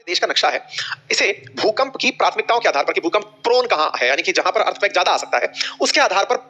देश का नक्शा है, इसे भूकंप की प्राथमिकताओं के आधार पर कि भूकंप प्रोन कहां है, यानी कि जहां पर अर्थक्वेक ज्यादा आ सकता है, उसके आधार पर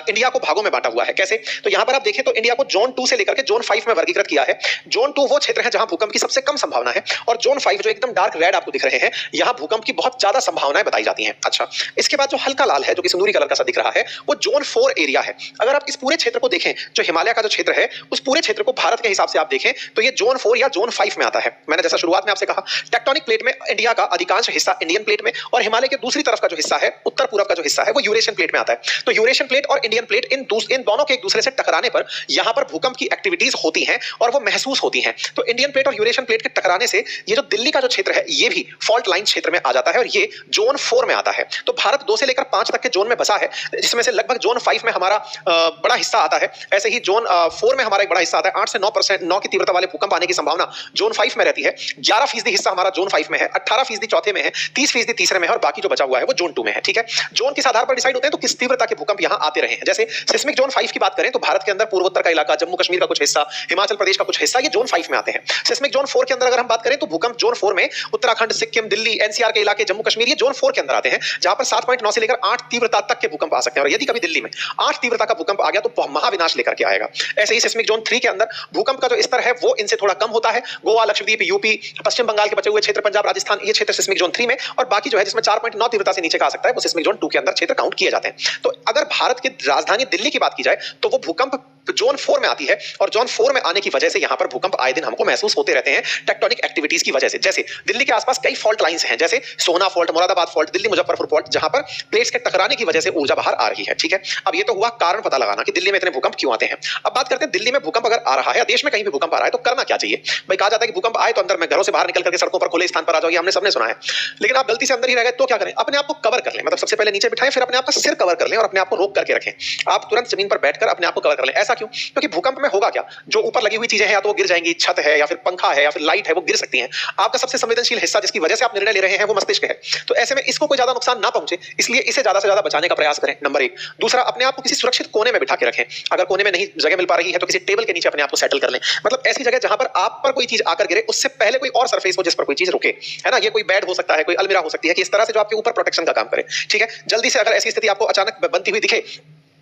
इंडिया को भागों में बांटा हुआ है। कैसे? तो यहां पर आप देखें तो इंडिया को जोन 2 से लेकर के जोन 5 में वर्गीकृत किया है। जोन 2 वो क्षेत्र है जहां भूकंप की सबसे कम संभावना है, और जोन 5 जो एकदम डार्क रेड आपको दिख रहे हैं, यहां भूकंप की बहुत ज्यादा संभावनाएं बताई जाती हैं। अच्छा, इसके बाद जो हल्का लाल है, जो कि सिंदूरी कलर का सा दिख रहा है, वो जोन 4 एरिया है। अगर आप इस पूरे क्षेत्र को देखें, जो हिमालय का जो क्षेत्र है, उस पूरे क्षेत्र को भारत के हिसाब से आप देखें तो ये जोन 4 या जोन 5 में आता है। मैंने जैसा शुरुआत में आपसे कहा, टेक्टोनिक प्लेट में इंडिया का अधिकांश हिस्सा इंडियन प्लेट में, और हिमालय के दूसरी तरफ का जो हिस्सा है, उत्तर पूरब का जो हिस्सा है, वो यूरेशियन प्लेट में आता है। तो यूरेशियन प्लेट और इंडियन प्लेट इन दोनों के एक दूसरे से टकराने पर यहां पर भूकंप की एक्टिविटीज होती हैं और वो महसूस होती हैं। तो इंडियन प्लेट और यूरेशियन प्लेट के टकराने से ये जो दिल्ली का जो क्षेत्र है, ये भी फॉल्ट लाइन क्षेत्र में आ जाता है और ये जोन 4 में आता है। तो भारत 2 से लेकर 5 तक के जोन में बसा है, जिसमें से लगभग जोन 5 में हमारा बड़ा हिस्सा आता है। ऐसे ही जोन 4 में हमारा एक बड़ा हिस्सा आता है। 8 से 9% 9 की तीव्रता वाले भूकंप आने की संभावना जोन 5 में रहती है। 11% हिस्सा हमारा जोन 5 में है, 18% चौथे में है, 30% तीसरे में है, और बाकी जो बचा हुआ है वो जोन 2 में है। ठीक है, जोन किस आधार पर डिसाइड होते हैं? तो किस तीव्रता के भूकंप यहां आते रहे हैं। जैसे सिस्मिक जोन 5 की बात करें तो भारत के अंदर पूर्वोत्तर का इलाका, जम्मू कश्मीर का कुछ हिस्सा, हिमाचल प्रदेश का कुछ हिस्सा, ये जोन 5 में आते हैं। सिस्मिक जोन 4 के अंदर अगर हम बात करें तो भूकंप जोन 4 में उत्तराखंड, सिक्किम, दिल्ली, एनसीआर के इलाके, जम्मू कश्मीर, ये जोन 4 के अंदर आते हैं, जहां पर 7.9 से लेकर 8 तीव्रता तक के भूकंप आ सकते हैं। और यदि कभी दिल्ली में 8 तीव्रता का भूकंप आ गया तो महाविनाश लेकर के आएगा। ऐसे ही सिस्मिक जोन 3 के अंदर भूकंप का जो स्तर है वो इनसे थोड़ा कम होता है। गोवा, लक्षद्वीप, यूपी, पश्चिम बंगाल के बचे हुए क्षेत्र, पंजाब, राजस्थान, ये क्षेत्र सिस्मिक जोन 3 में, और बाकी जो है जिसमें 4.9 तीव्रता से नीचे का आ सकता है, वो सिस्मिक जोन 2 के अंदर क्षेत्र काउंट किए जाते हैं। तो अगर भारत की राजधानी दिल्ली की बात की जाए तो वो भूकंप जोन 4 में आती है, और जोन 4 में आने की वजह से यहां पर भूकंप आए दिन हमको महसूस होते रहते हैं टेक्टोनिक एक्टिविटीज की वजह से। जैसे दिल्ली के आसपास कई फॉल्ट लाइंस हैं, जैसे सोना fault, Moradabad fault, Delhi Muzaffarpur fault, जहां पर प्लेट्स के टकराने की वजह से ऊर्जा बाहर आ रही है। ठीक है, अब ये तो हुआ कारण पता लगाना कि दिल्ली में इतने भूकंप क्यों आते हैं। अब बात करते हैं दिल्ली में भूकंप अगर आ रहा है, देश में कहीं भी भूकंप आ रहा है, तो करना क्या चाहिए भाई? कहा जाता है कि भूकंप आए तो अंदर में घरों से बाहर निकल करके सड़कों पर खुले स्थान पर आ जाओ, ये हमने सबने सुना है। लेकिन आप गलती से अंदर ही रह गए तो क्या करें? अपने आप को कवर कर लें, मतलब सबसे पहले नीचे बिठाएं, फिर अपने आप का सिर कवर कर लें और अपने आप को रोक करके रखें। आप तुरंत जमीन पर बैठकर अपने आप को कवर कर लें। ऐसा क्यों? क्योंकि भूकंप में होगा क्या, जो ऊपर लगी हुई चीजें हैं या तो वो गिर जाएंगी, छत है या फिर पंखा है या फिर लाइट है, वो गिर सकती हैं। आपका सबसे संवेदनशील हिस्सा जिसकी वजह से आप निर्णय ले रहे हैं वो मस्तिष्क है। तो ऐसे में इसको कोई ज्यादा नुकसान ना पहुंचे, इसलिए इसे ज्यादा से ज्यादा बचाने का प्रयास करें, नंबर 1। दूसरा, अपने आप को किसी सुरक्षित कोने में बिठा के रखें। अगर कोने में नहीं जगह मिल पा रही है तो किसी टेबल के नीचे अपने आप को सेटल कर लें। मतलब ऐसी जगह जहां पर आप पर कोई चीज आकर गिरे उससे पहले कोई और सरफेस हो जिस पर कोई चीज रुके, है ना। ये कोई बेड हो सकता है, कोई अलमीरा हो सकती है, कि इस तरह से जो आपके ऊपर प्रोटेक्शन का काम करे। ठीक है, जल्दी से अगर ऐसी स्थिति आपको अचानक बनती हुई दिखे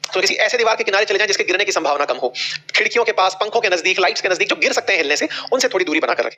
तो किसी ऐसे दीवार के किनारे चले जाएं जिसके गिरने की संभावना कम हो। खिड़कियों के पास, पंखों के नजदीक, लाइट्स के नजदीक जो गिर सकते हैं हिलने से, उनसे थोड़ी दूरी बनाकर रखें।